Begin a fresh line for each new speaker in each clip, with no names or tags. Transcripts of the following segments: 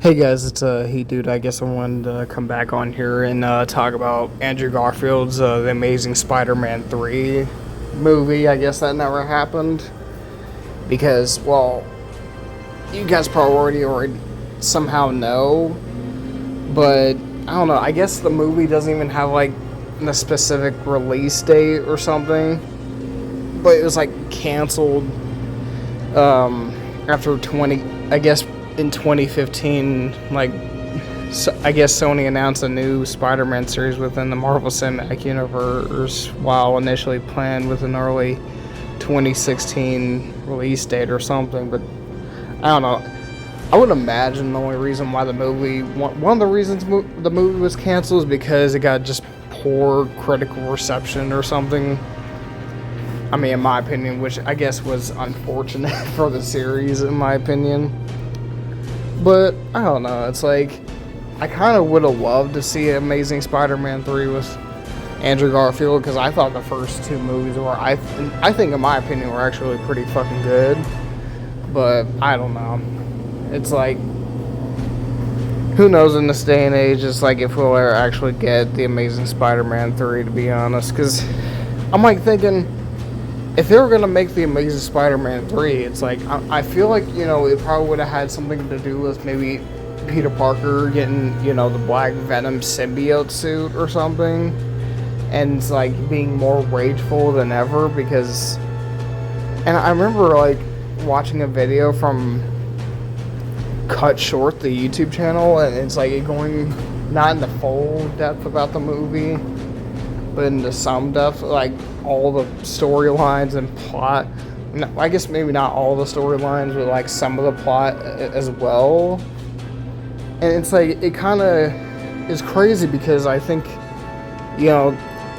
Hey guys, it's Hey Dude. I guess I wanted to come back on here and talk about Andrew Garfield's The Amazing Spider-Man 3 movie. I guess that never happened because, well, you guys probably already somehow know, but I don't know. I guess the movie doesn't even have like a specific release date or something, but it was like canceled after 20, I guess in 2015, like, so I guess Sony announced a new Spider-Man series within the Marvel Cinematic Universe, while initially planned with an early 2016 release date or something. But I don't know. I would imagine the only reason why one of the reasons the movie was canceled is because it got just poor critical reception or something. I mean, in my opinion, which I guess was unfortunate for the series, in my opinion. But I don't know. It's like I kind of would have loved to see Amazing Spider-Man 3 with Andrew Garfield, because I thought the first two movies were, I think in my opinion, were actually pretty fucking good. But I don't know. It's like, who knows in this day and age? It's like if we'll ever actually get the Amazing Spider-Man 3, to be honest. Because I'm like thinking, if they were going to make the Amazing Spider-Man 3, it's like, I feel like, it probably would have had something to do with maybe Peter Parker getting, the Black Venom symbiote suit or something. And it's like being more rageful than ever because... And I remember like watching a video from Cut Short, the YouTube channel, and it's like it going not into full depth about the movie, but into some depth, like all the storylines and plot. I guess maybe not all the storylines, but like some of the plot as well. And it's like, it kind of is crazy because I think,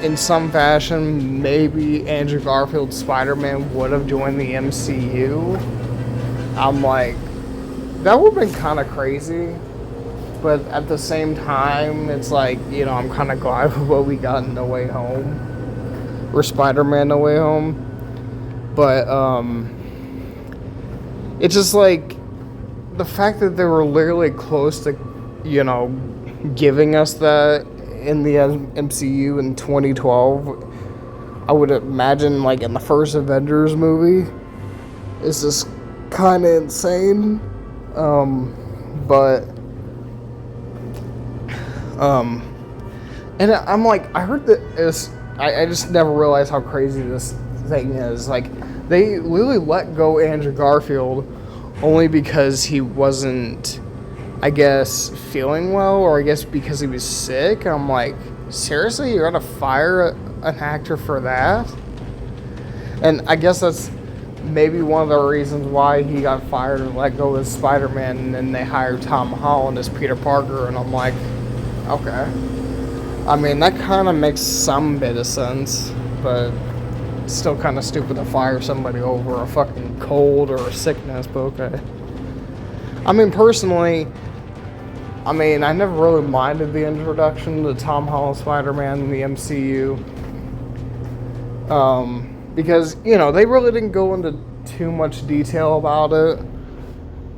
in some fashion, maybe Andrew Garfield's Spider-Man would have joined the MCU. I'm like, that would have been kind of crazy. But at the same time, it's like, I'm kind of glad with what we got in No Way Home. Or Spider-Man No Way Home. But, it's just like, the fact that they were literally close to, giving us that in the MCU in 2012, I would imagine, like, in the first Avengers movie, is just kind of insane. And I'm like, I heard that I just never realized how crazy this thing is. Like, they literally let go Andrew Garfield only because he wasn't, I guess, feeling well, or I guess because he was sick. I'm like, seriously, you're gonna fire an actor for that? And I guess that's maybe one of the reasons why he got fired and let go as Spider-Man, and then they hired Tom Holland as Peter Parker, and I'm like, okay. I mean, that kind of makes some bit of sense, but it's still kind of stupid to fire somebody over a fucking cold or a sickness, but okay. I mean, personally, I never really minded the introduction to Tom Holland Spider-Man in the MCU. Because, they really didn't go into too much detail about it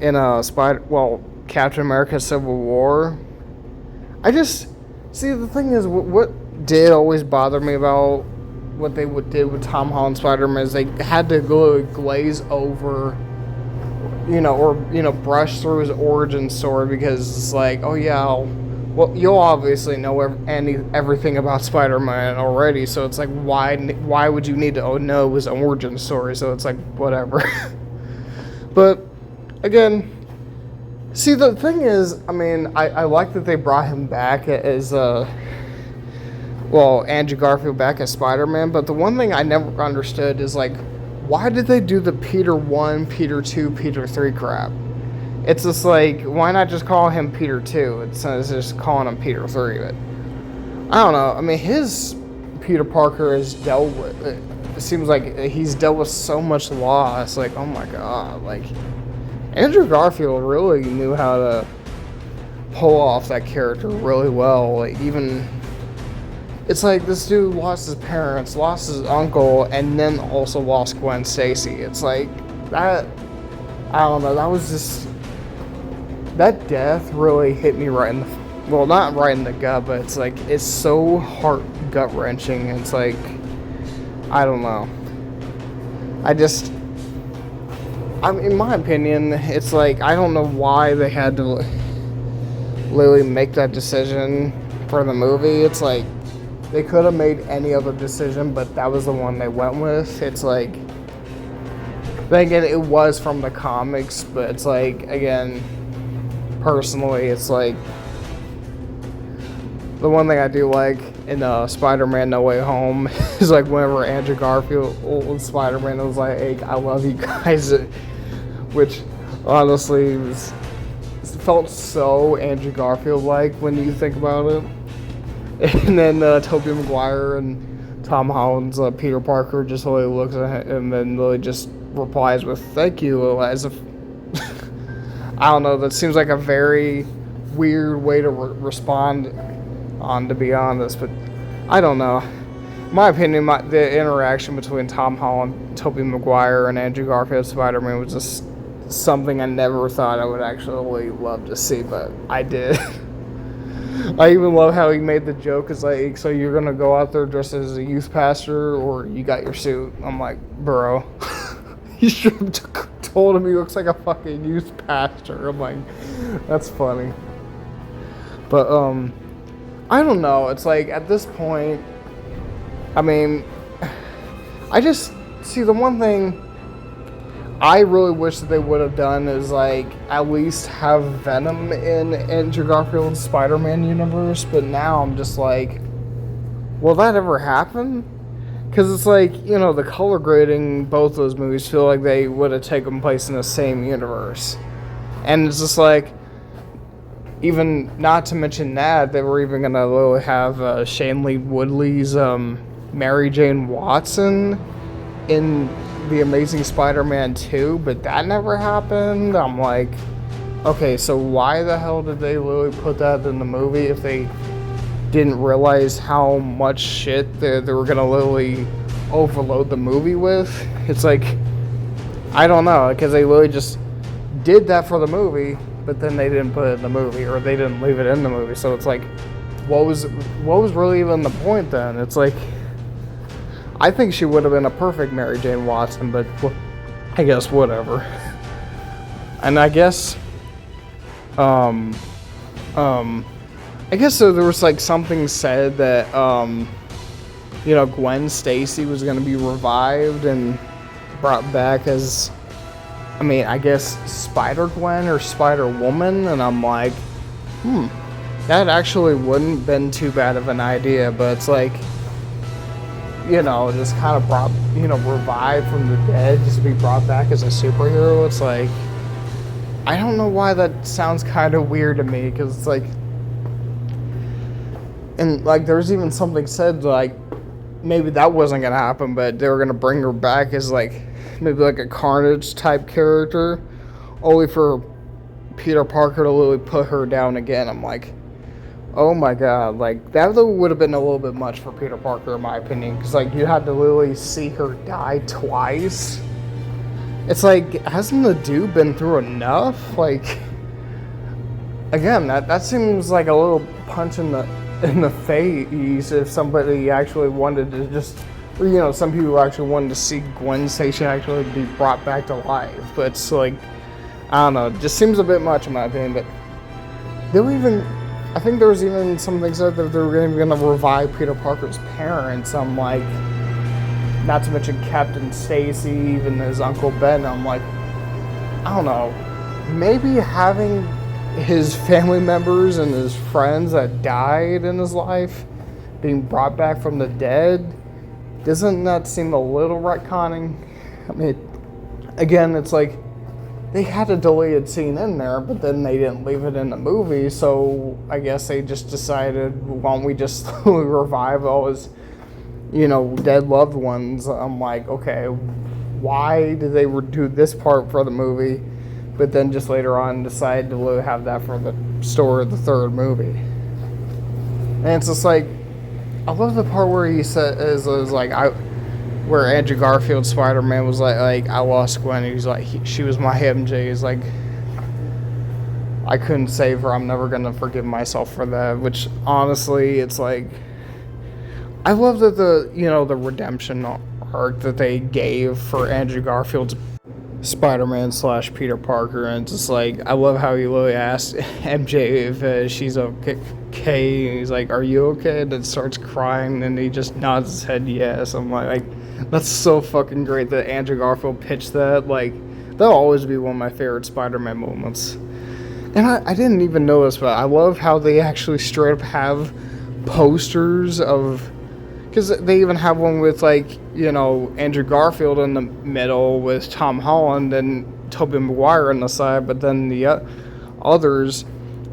in Captain America Civil War. See, the thing is, what did always bother me about what they did with Tom Holland Spider-Man is they had to go glaze over, brush through his origin story, because it's like, oh yeah, well, you'll obviously know everything about Spider-Man already, so it's like, why would you need to know his origin story? So it's like, whatever. But, again, see, the thing is, I like that they brought him back as, Andrew Garfield back as Spider-Man, but the one thing I never understood is, like, why did they do the Peter 1, Peter 2, Peter 3 crap? It's just like, why not just call him Peter 2? It's just calling him Peter 3. But I don't know. His Peter Parker has dealt with, it seems like he's dealt with so much loss. Like, oh my god. Like, Andrew Garfield really knew how to pull off that character really well. Like, even, it's like this dude lost his parents, lost his uncle, and then also lost Gwen Stacy. It's like, that, I don't know, that was just that death really hit me right in the, well, not right in the gut, but it's like, it's so gut wrenching. It's like, I don't know. In my opinion, it's like, I don't know why they had to literally make that decision for the movie. It's like, they could have made any other decision, but that was the one they went with. It's like, then again, it was from the comics, but it's like, again, personally, it's like, the one thing I do like in Spider-Man No Way Home is like whenever Andrew Garfield, old Spider-Man, was like, hey, I love you guys, which honestly felt so Andrew Garfield-like when you think about it. And then Tobey Maguire and Tom Holland's Peter Parker just really looks at him and then really just replies with thank you, as if I don't know, that seems like a very weird way to respond on, to be honest, but I don't know. In my opinion, the interaction between Tom Holland, Tobey Maguire, and Andrew Garfield Spider-Man was just something I never thought I would actually love to see, but I did. I even love how he made the joke, is like, so you're gonna go out there dressed as a youth pastor, or you got your suit? I'm like, bro, he should have told him he looks like a fucking youth pastor. I'm like, that's funny. But, I don't know, it's like, at this point, I mean, I just, see, the one thing I really wish that they would have done is, like, at least have Venom in Andrew Garfield's Spider-Man universe, but now I'm just like, will that ever happen? Because it's like, you know, the color grading, both those movies feel like they would have taken place in the same universe. And it's just like, even, not to mention that, they were even going to have Shailene Woodley's Mary Jane Watson in The Amazing Spider-Man 2, but that never happened. I'm like, okay, so why the hell did they literally put that in the movie if they didn't realize how much shit they were going to literally overload the movie with? It's like, I don't know, because they literally just did that for the movie, but then they didn't put it in the movie, or they didn't leave it in the movie. So it's like, what was really even the point then? It's like, I think she would have been a perfect Mary Jane Watson, but I guess whatever. And I guess, I guess so there was like something said that, you know, Gwen Stacy was going to be revived and brought back as, I mean, I guess Spider-Gwen or Spider-Woman, and I'm like, that actually wouldn't have been too bad of an idea, but it's like, you know, just kind of brought, you know, revived from the dead, just to be brought back as a superhero. It's like, I don't know why that sounds kind of weird to me, because it's like, and like, there's even something said, like, maybe that wasn't going to happen, but they were going to bring her back as, like, maybe like a Carnage type character, only for Peter Parker to literally put her down again. I'm like, oh my god, like, that would have been a little bit much for Peter Parker, in my opinion, because, like, you had to literally see her die twice. It's like, hasn't the dude been through enough? Like, again, that seems like a little punch in the face if somebody actually wanted to just, or, you know, some people actually wanted to see Gwen Stacy actually be brought back to life. But it's like, I don't know, it just seems a bit much in my opinion. But they were even, I think there was even something said that they were going to revive Peter Parker's parents. I'm like, not to mention Captain Stacy, even his Uncle Ben. I'm like, I don't know, maybe having his family members and his friends that died in his life being brought back from the dead, doesn't that seem a little retconning? I mean, again, it's like, they had a deleted scene in there, but then they didn't leave it in the movie, so I guess they just decided, why don't we just revive all his, you know, dead loved ones? I'm like, okay, why did they do this part for the movie, but then just later on decide to have that for the story of the third movie? And it's just like, I love the part where he said, is like, where Andrew Garfield's Spider-Man was like I lost Gwen. He's like, she was my MJ. He's like, I couldn't save her. I'm never gonna forgive myself for that. Which honestly, it's like, I love that the redemption arc that they gave for Andrew Garfield's Spider-Man / Peter Parker, and it's just like, I love how he literally asked MJ if she's okay. He's like, "Are you okay?" And then starts crying, and he just nods his head yes. I'm like, that's so fucking great that Andrew Garfield pitched that. Like, that'll always be one of my favorite Spider-Man moments. And I didn't even know this, but I love how they actually straight up have posters of, because they even have one with, like, Andrew Garfield in the middle with Tom Holland and Tobey Maguire on the side, but then the others,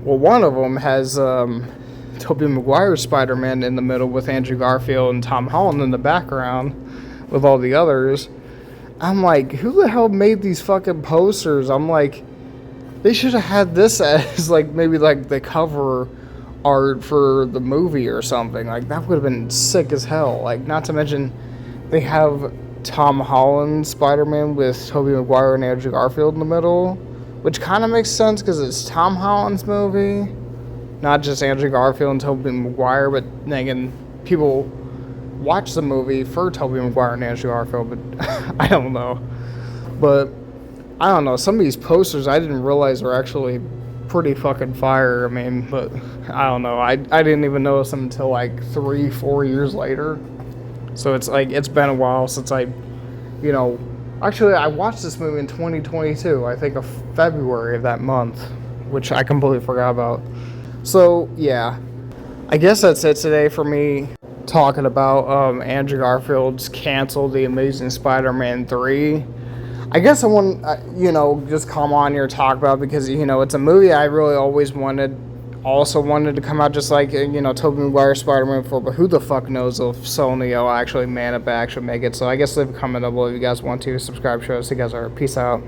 well, one of them has Tobey Maguire's Spider-Man in the middle with Andrew Garfield and Tom Holland in the background with all the others. I'm like, who the hell made these fucking posters? I'm like, they should have had this as, like, maybe, like, the cover art for the movie or something. Like, that would have been sick as hell. Like, not to mention, they have Tom Holland Spider-Man with Tobey Maguire and Andrew Garfield in the middle, which kind of makes sense because it's Tom Holland's movie, not just Andrew Garfield and Tobey Maguire. But then again, people watch the movie for Tobey Maguire and Andrew Garfield, but I don't know. But I don't know, some of these posters I didn't realize were actually pretty fucking fire. I mean, but I don't know, I didn't even notice them until like 3-4 years later. So it's like, it's been a while since actually I watched this movie in 2022, I think of February of that month, which I completely forgot about. So yeah, I guess that's it today for me talking about Andrew Garfield's canceled The Amazing Spider-Man 3. I guess I want, just come on here and talk about it because, it's a movie I really always wanted to come out just like, Tobey Maguire Spider-Man 4, but who the fuck knows if Sony will actually man it back, actually make it. So I guess leave a comment down below if you guys want to. Subscribe, show us. You guys are. Peace out.